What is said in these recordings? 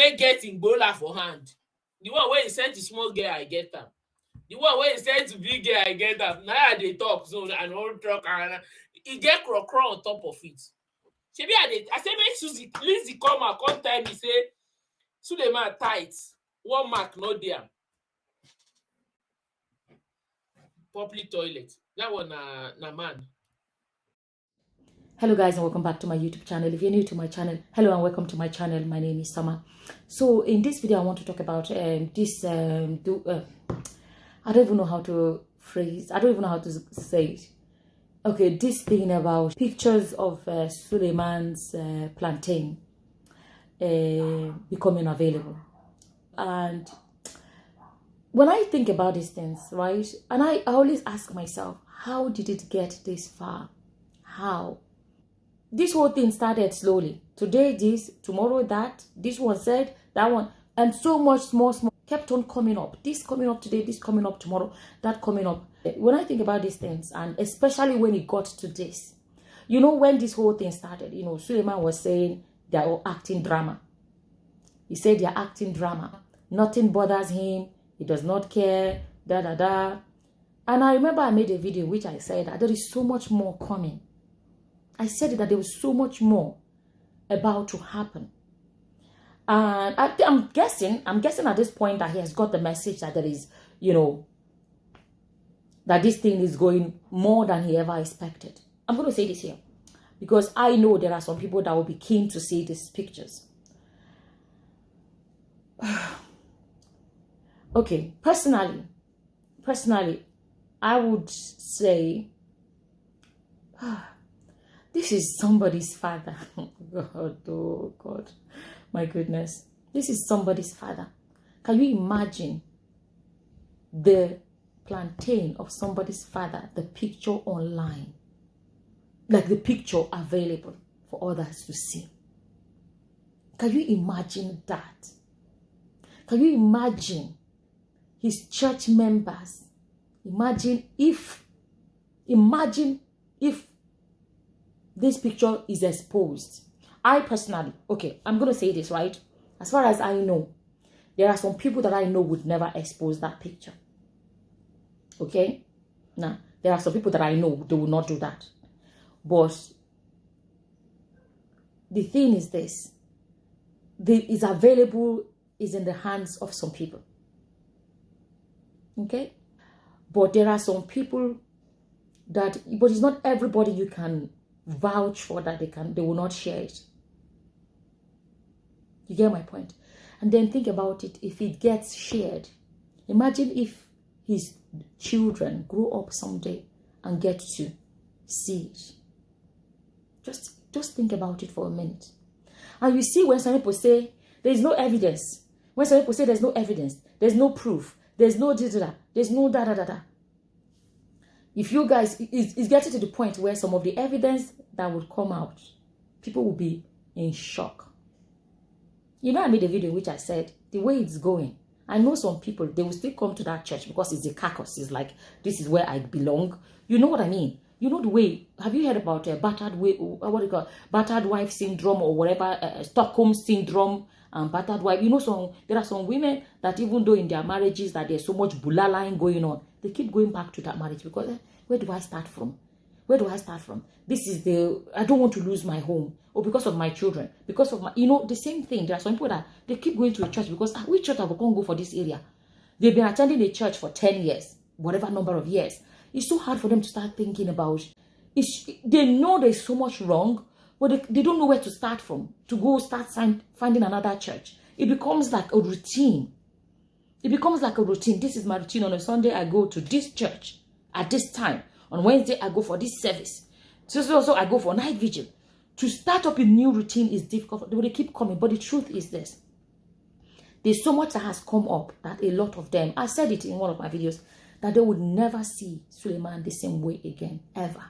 wey get in Igbola for hand. The one wey he send to small girl, I get am. The one wey he send to big girl, I get am. Now I dey talk so I no talk and e get krokro on top of it. Shebi I say make Lizzy come out, come tell me say Sulèman tight, one mark no dey am. Public toilet. That one na man. Hello guys and welcome back to my YouTube channel. If you're new to my channel, hello and welcome to my channel. My name is Summer. So in this video I want to talk about this I don't even know how to phrase, I don't even know how to say it. Okay, this thing about pictures of Sulèman's plantain becoming available. And when I think about these things, right, and I always ask myself, how did it get this far? How? This whole thing started slowly. Today this, tomorrow that, this one said, that one, and so much small kept on coming up. This coming up today, this coming up tomorrow, that coming up. When I think about these things, and especially when it got to this, you know, when this whole thing started, you know, Sulèman was saying they're all acting drama. He said they're acting drama. Nothing bothers him. He does not care, da da da. And I remember I made a video which I said that there is so much more coming. I said that there was so much more about to happen. And I'm guessing at this point that he has got the message that there is, you know, that this thing is going more than he ever expected. I'm going to say this here because I know there are some people that will be keen to see these pictures. Okay, personally, I would say this is somebody's father. God, oh God, my goodness. This is somebody's father. Can you imagine the plantain of somebody's father, the picture online, like the picture available for others to see? Can you imagine that? Can you imagine his church members? Imagine if this picture is exposed. I personally, okay, I'm going to say this, right? As far as I know, there are some people that I know would never expose that picture. Okay? Now, there are some people that I know they will not do that. But the thing is this. Is available is in the hands of some people. Okay? But there are some people but it's not everybody you can vouch for that they will not share it. You get my point? And then think about it. If it gets shared, imagine if his children grow up someday and get to see it. Just think about it for a minute. And you see when some people say there is no evidence, when some people say there's no evidence, there's no proof, there's no da-da-da, there's no da-da-da-da. If you guys, it's getting to the point where some of the evidence that would come out, people will be in shock. You know, I made a video in which I said, the way it's going, I know some people, they will still come to that church because it's a carcass. It's like, this is where I belong. You know what I mean? You know the way, have you heard about battered wife syndrome or whatever, Stockholm syndrome and battered wife? You know, there are some women that even though in their marriages that there's so much bullying going on, they keep going back to that marriage because where do I start from? Where do I start from? This is I don't want to lose my home. Or because of my children. Because of my, you know, the same thing. There are some people that they keep going to a church because which church have I can't go for this area? They've been attending a church for 10 years, whatever number of years. It's so hard for them to start thinking about they know there's so much wrong, but they don't know where to start from. To go start finding another church. It becomes like a routine. It becomes like a routine. This is my routine. On a Sunday, I go to this church at this time. On Wednesday, I go for this service. So I go for night vigil. To start up a new routine is difficult. They keep coming. But the truth is this. There's so much that has come up that a lot of them, I said it in one of my videos, that they would never see Sulèman the same way again, ever.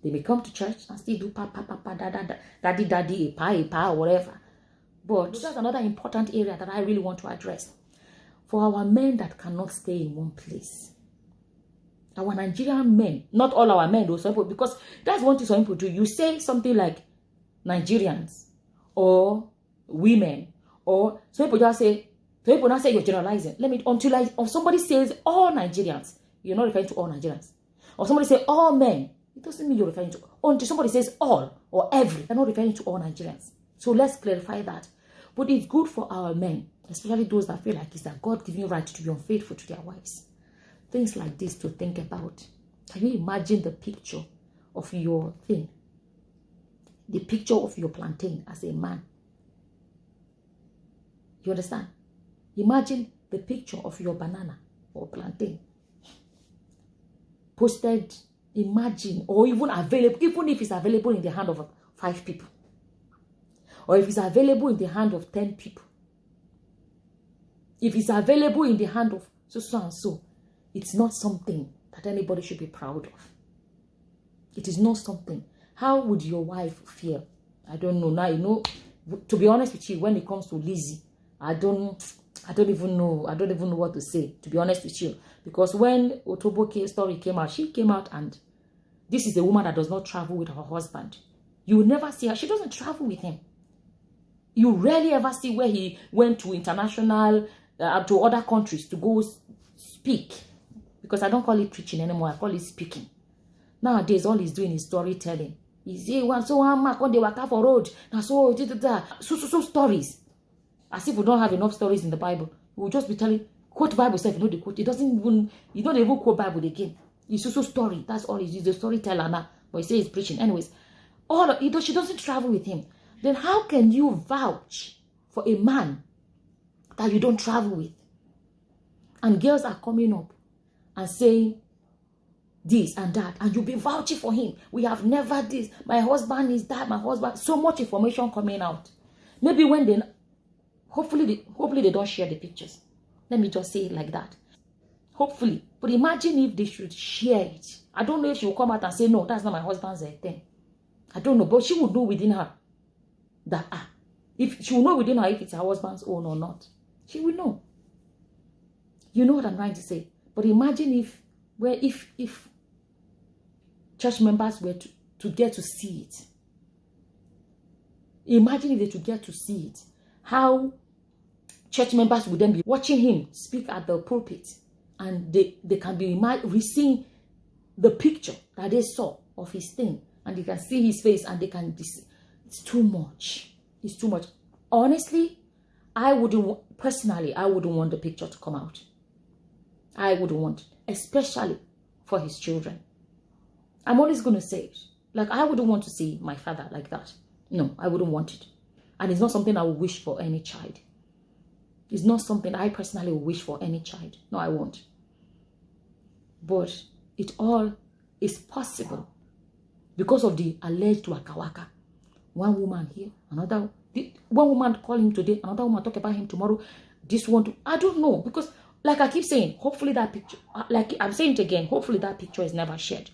They may come to church and still do daddy, pa, whatever. But that's another important area that I really want to address. For our men that cannot stay in one place. Our Nigerian men, not all our men though, some people, because that's one thing some people do. You say something like Nigerians or women Or some people just say, some people now say you're generalizing. Or somebody says all Nigerians, you're not referring to all Nigerians. Or somebody say all men, it doesn't mean you're referring to. Until somebody says all or every, you're not referring to all Nigerians. So let's clarify that. But it's good for our men, especially those that feel like it's a God-given right to be unfaithful to their wives. Things like this to think about. Can you imagine the picture of your thing? The picture of your plantain as a man. You understand? Imagine the picture of your banana or plantain posted, imagine, or even available, even if it's available in the hand of 5 people, or if it's available in the hand of 10 people, if it's available in the hand of so and so, it's not something that anybody should be proud of. It is not something. How would your wife feel? I don't know. Now, you know, to be honest with you, when it comes to Lizzie, I don't even know what to say, to be honest with you. Because when Otobo's story came out, she came out, and this is a woman that does not travel with her husband. You will never see her. She doesn't travel with him. You rarely ever see where he went to international, to other countries to go speak. Because I don't call it preaching anymore. I call it speaking. Nowadays, all he's doing is storytelling. He's saying, so one mark on the waka for road. Now, so stories. As if we don't have enough stories in the Bible. We'll just be telling, quote Bible self, you know the quote. He don't even quote Bible again. It's so story. That's all he's a storyteller now. But he says he's preaching. Anyways, she doesn't travel with him. Then how can you vouch for a man that you don't travel with? And girls are coming up and saying this and that, and you'll be vouching for him. We have never this. My husband is that. My husband. So much information coming out. Maybe when they, hopefully they don't share the pictures. Let me just say it like that. Hopefully. But imagine if they should share it. I don't know if she will come out and say, no, that's not my husband's thing. I don't know. But she would know within her that, if she will know within her if it's her husband's own or not. She will know. You know what I'm trying to say. But imagine if church members were to get to see it. Imagine if they to get to see it. How church members would then be watching him speak at the pulpit, and they can be seeing the picture that they saw of his thing, and they can see his face, and they can it's too much. It's too much. Honestly, I wouldn't want the picture to come out. I wouldn't want it, especially for his children. I'm always going to say it. Like, I wouldn't want to see my father like that. No, I wouldn't want it. And it's not something I would wish for any child. It's not something I personally would wish for any child. No, I won't. But it all is possible because of the alleged waka waka. One woman here, one woman call him today, another woman talk about him tomorrow. This one, I don't know. Because like I keep saying, hopefully that picture, like I'm saying it again, hopefully that picture is never shared.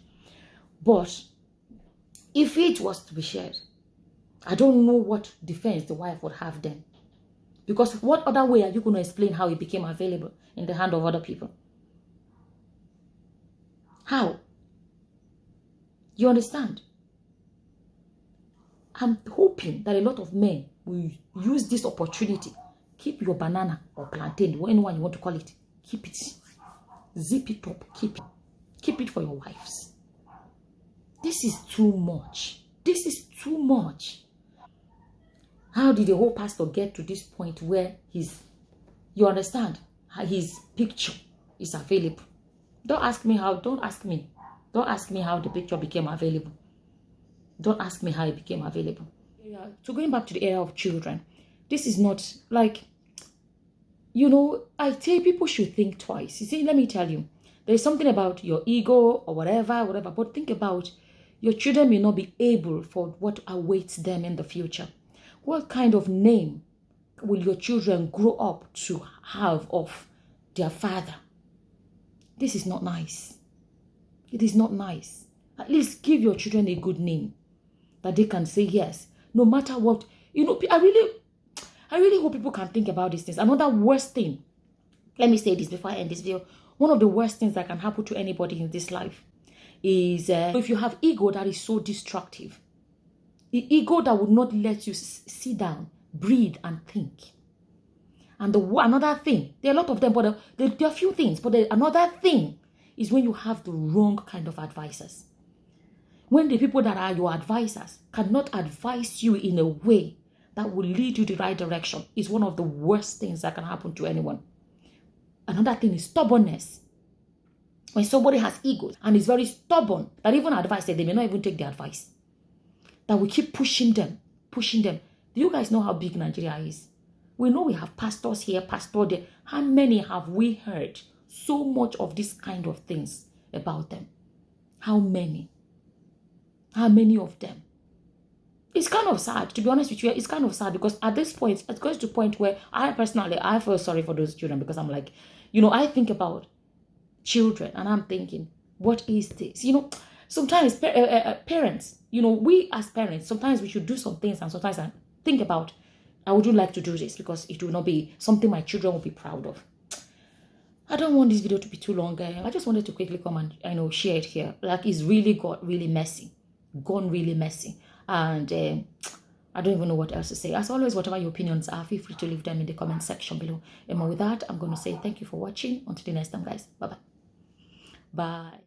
But if it was to be shared, I don't know what defense the wife would have then. Because what other way are you going to explain how it became available in the hand of other people? How? You understand? I'm hoping that a lot of men will use this opportunity. Keep your banana or plantain, anyone you want to call it. Keep it. Zip it up. Keep it for your wives. This is too much. This is too much. How did the whole pastor get to this point where you understand, his picture is available? Don't ask me how. Don't ask me how the picture became available. Don't ask me how it became available. Yeah. So going back to the area of children, this is not like, you know, I tell people should think twice. You see, let me tell you, there's something about your ego or whatever, but think about your children may not be able for what awaits them in the future. What kind of name will your children grow up to have of their father? This is not nice. It is not nice. At least give your children a good name that they can say yes, no matter what. You know, I really hope people can think about these things. Another worst thing, let me say this before I end this video. One of the worst things that can happen to anybody in this life is if you have ego that is so destructive. The ego that would not let you sit down, breathe, and think. And another thing, there are a lot of them, but there are a few things. But another thing is when you have the wrong kind of advisors. When the people that are your advisors cannot advise you in a way that will lead you the right direction, is one of the worst things that can happen to anyone. Another thing is stubbornness. When somebody has egos and is very stubborn, that even advice, they may not even take the advice. That we keep pushing them. Do you guys know how big Nigeria is? We know we have pastors here, pastor there. How many have we heard so much of this kind of things about them? How many? How many of them? It's kind of sad, to be honest with you. It's kind of sad because at this point, it goes to a point where I feel sorry for those children, because I'm like, I think about children and I'm thinking, what is this? Sometimes parents, we as parents, sometimes we should do some things, and sometimes I think about, I wouldn't like to do this because it will not be something my children will be proud of. I don't want this video to be too long. I just wanted to quickly come and share it here. Like, it's really gone really messy. And I don't even know what else to say. As always, whatever your opinions are, feel free to leave them in the comment section below. And with that, I'm going to say thank you for watching. Until the next time, guys. Bye-bye. Bye.